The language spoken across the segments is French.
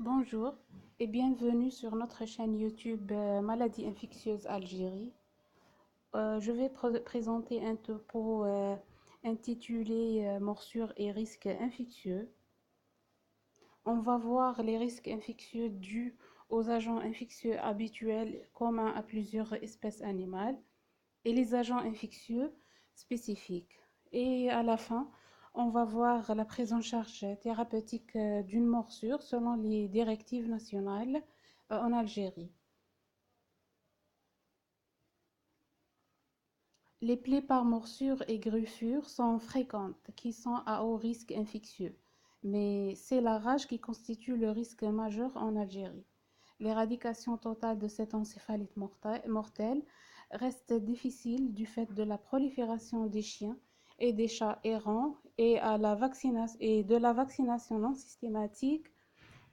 Bonjour et bienvenue sur notre chaîne YouTube Maladies infectieuses Algérie. Je vais présenter un topo intitulé Morsures et risques infectieux. On va voir les risques infectieux dus aux agents infectieux habituels communs à plusieurs espèces animales et les agents infectieux spécifiques. Et à la fin, on va voir la prise en charge thérapeutique d'une morsure selon les directives nationales en Algérie. Les plaies par morsure et griffure sont fréquentes, qui sont à haut risque infectieux, mais c'est la rage qui constitue le risque majeur en Algérie. L'éradication totale de cette encéphalite mortelle reste difficile du fait de la prolifération des chiens et des chats errants et de la vaccination non systématique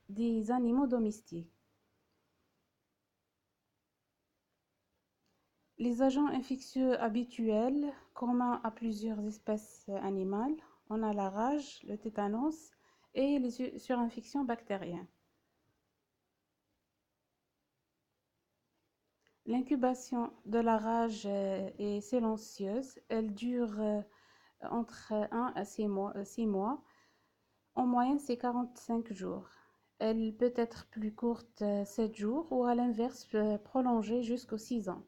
des animaux domestiques. Les agents infectieux habituels, communs à plusieurs espèces animales, on a la rage, le tétanos et les surinfections bactériennes. L'incubation de la rage est silencieuse, elle dure entre 1 à 6 mois. En moyenne, c'est 45 jours. Elle peut être plus courte, 7 jours, ou à l'inverse, prolongée jusqu'aux 6 ans.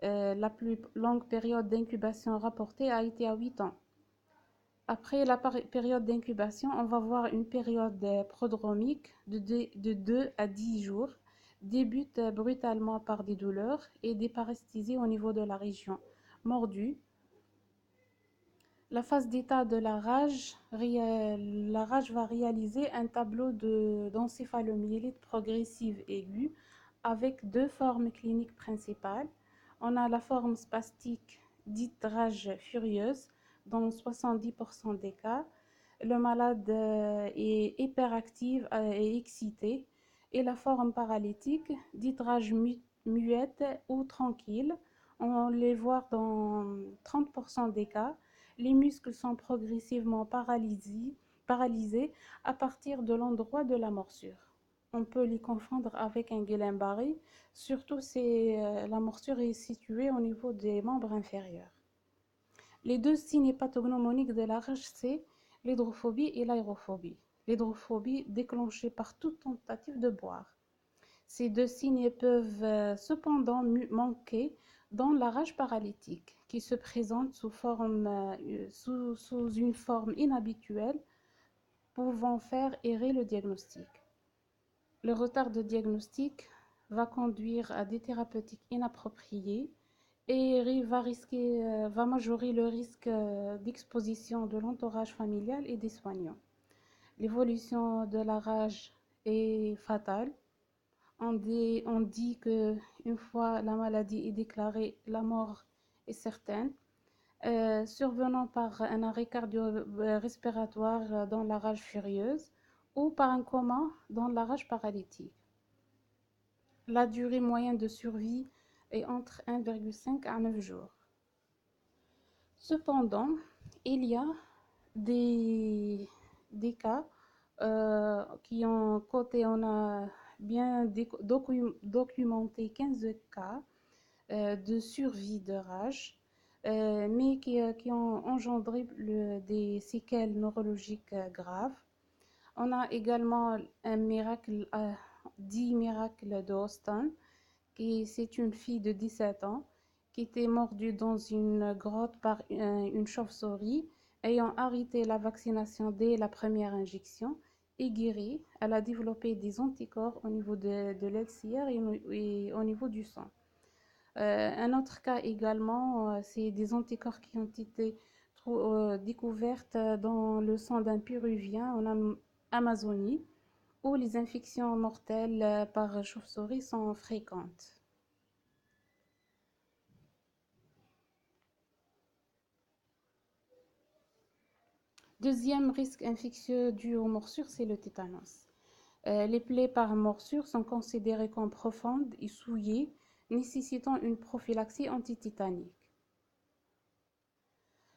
La plus longue période d'incubation rapportée a été à 8 ans. Après la période d'incubation, on va voir une période prodromique de 2 à 10 jours, débute brutalement par des douleurs et des paresthésies au niveau de la région mordue. La phase d'état de la rage va réaliser un tableau d'encéphalomyélite progressive aiguë avec deux formes cliniques principales. On a la forme spastique dite rage furieuse dans 70% des cas. Le malade est hyperactif et excité. Et la forme paralytique dite rage muette ou tranquille. On les voit dans 30% des cas. Les muscles sont progressivement paralysés à partir de l'endroit de la morsure. On peut les confondre avec un Guillain-Barré, surtout si la morsure est située au niveau des membres inférieurs. Les deux signes pathognomoniques de la rage, c'est l'hydrophobie et l'aérophobie. L'hydrophobie déclenchée par toute tentative de boire. Ces deux signes peuvent cependant manquer dans la rage paralytique, qui se présente sous une forme inhabituelle, pouvant faire errer le diagnostic. Le retard de diagnostic va conduire à des thérapeutiques inappropriées et va majorer le risque d'exposition de l'entourage familial et des soignants. L'évolution de la rage est fatale. On dit qu'une fois la maladie est déclarée, la mort est certaine, survenant par un arrêt cardio-respiratoire dans la rage furieuse ou par un coma dans la rage paralytique. La durée moyenne de survie est entre 1,5 à 9 jours. Cependant, il y a des cas qui ont côté, on a bien documenté 15 cas de survie de rage, mais qui ont engendré des séquelles neurologiques graves. On a également un miracle, dit miracle de Austin, c'est une fille de 17 ans qui était mordue dans une grotte par une chauve-souris, ayant arrêté la vaccination dès la première injection et guérie. Elle a développé des anticorps au niveau de l'LCR et au niveau du sang. Un autre cas également, c'est des anticorps qui ont été découverts dans le sang d'un Péruvien en Amazonie, où les infections mortelles par chauve-souris sont fréquentes. Deuxième risque infectieux dû aux morsures, c'est le tétanos. Les plaies par morsure sont considérées comme profondes et souillées, nécessitant une prophylaxie antitétanique.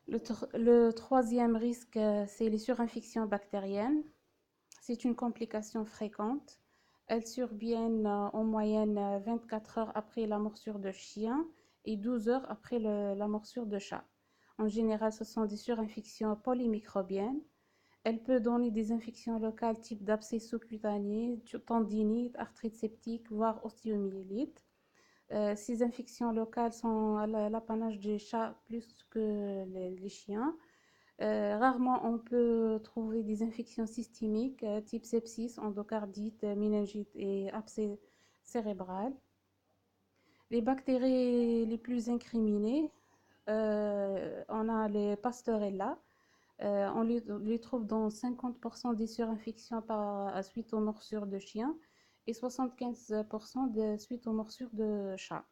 Le troisième risque, c'est les surinfections bactériennes. C'est une complication fréquente. Elles surviennent en moyenne 24 heures après la morsure de chien et 12 heures après la morsure de chat. En général, ce sont des surinfections polymicrobiennes. Elle peut donner des infections locales type d'abcès sous-cutané, tendinite, arthrite septique, voire ostéomyélite. Ces infections locales sont à l'apanage des chats plus que les chiens. Rarement, on peut trouver des infections systémiques type sepsis, endocardite, méningite et abcès cérébral. Les bactéries les plus incriminées, on a les Pasteurella. On les trouve dans 50% des surinfections suite aux morsures de chiens et 75% suite aux morsures de chats.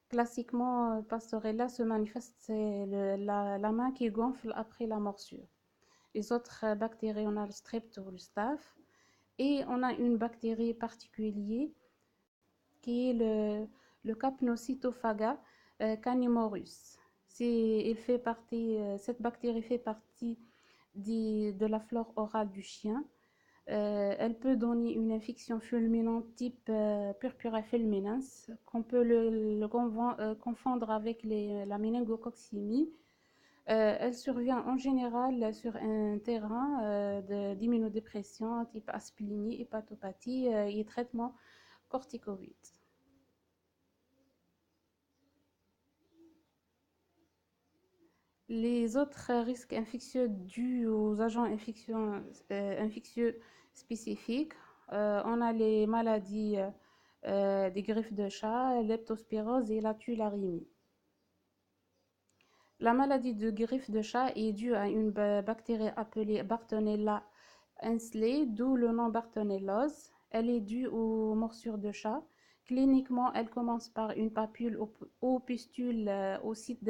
Classiquement, Pasteurella se manifeste, c'est la main qui gonfle après la morsure. Les autres bactéries, on a le Streptococcus, le staph, et on a une bactérie particulière qui est le Capnocytophaga canimorus. Cette bactérie fait partie de la flore orale du chien. Elle peut donner une infection fulminante type Purpura fulminans, qu'on peut confondre avec la méningococcinie. Elle survient en général sur un terrain d'immunodépression type asplénie, hépatopathie et traitement corticoïde. Les autres risques infectieux dus aux agents infectieux spécifiques, on a les maladies des griffes de chat, leptospirose et la tularemie. La maladie de griffe de chat est due à une bactérie appelée Bartonella hensley, d'où le nom bartonellose. Elle est due aux morsures de chat. Cliniquement, elle commence par une papule ou pustule au site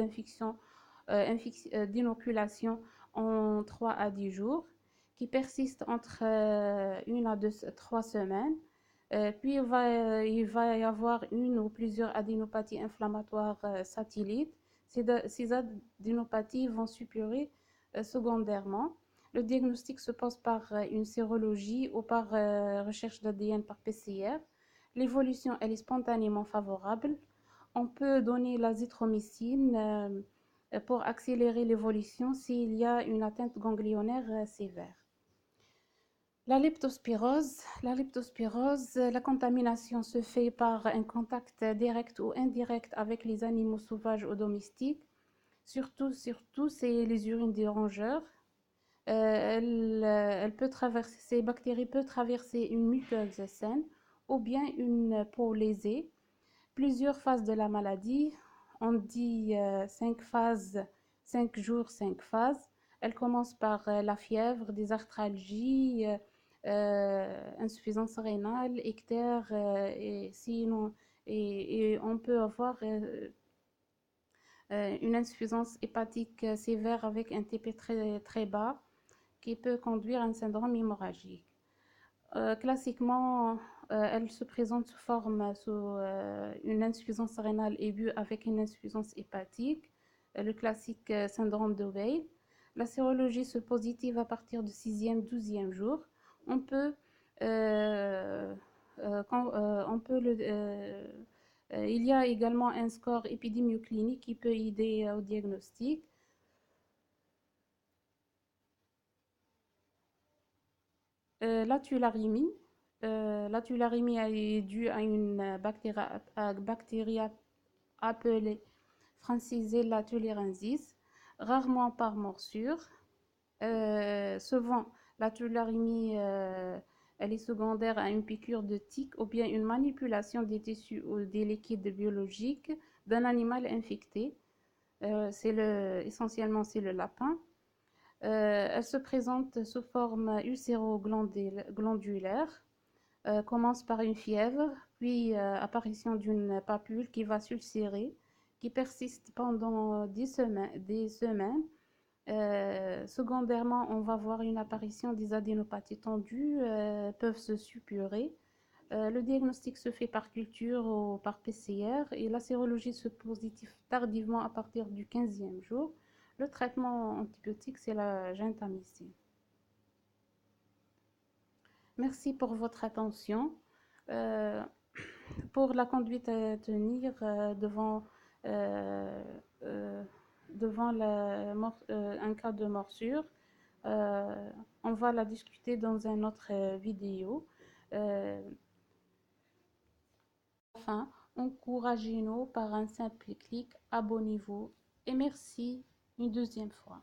d'inoculation en 3 à 10 jours, qui persiste entre 1 à 3 semaines. Puis il va y avoir une ou plusieurs adénopathies inflammatoires satellites. Ces adénopathies vont suppurer secondairement. Le diagnostic se pose par une sérologie ou par recherche d'ADN par PCR. L'évolution, elle est spontanément favorable. On peut donner l'azithromycine pour accélérer l'évolution s'il y a une atteinte ganglionnaire sévère. La contamination se fait par un contact direct ou indirect avec les animaux sauvages ou domestiques. Surtout, c'est les urines des rongeurs. Ces bactéries peuvent traverser une muqueuse saine ou bien une peau lésée. Plusieurs phases de la maladie, on dit 5 phases, 5 jours, 5 phases. Elle commence par la fièvre, des arthralgies, insuffisance rénale, ictère, et on peut avoir une insuffisance hépatique sévère avec un TP très, très bas qui peut conduire à un syndrome hémorragique. Classiquement, elle se présente sous une insuffisance rénale aiguë avec une insuffisance hépatique, le classique syndrome de Weil. La sérologie se positive à partir du 6e, 12e jour. On peut, il y a également un score épidémioclinique qui peut aider au diagnostic. La tularemie. La tularemie est due à une bactérie appelée Francisella tularensis, rarement par morsure. Souvent, la tularemie elle est secondaire à une piqûre de tique ou bien une manipulation des tissus ou des liquides biologiques d'un animal infecté. Essentiellement, c'est le lapin. Elle se présente sous forme ulcéro-glandulaire, commence par une fièvre, puis apparition d'une papule qui va s'ulcérer, qui persiste pendant des semaines. Secondairement, on va voir une apparition des adénopathies tendues, peuvent se suppurer. Le diagnostic se fait par culture ou par PCR et la sérologie se positive tardivement à partir du 15e jour. Le traitement antibiotique, c'est la gentamicine. Merci pour votre attention. Euh, pour la conduite à tenir euh, euh, devant un cas de morsure, euh, on va la discuter dans un autre vidéo. Euh, Enfin, encouragez-nous par un simple clic, abonnez-vous et merci une deuxième fois.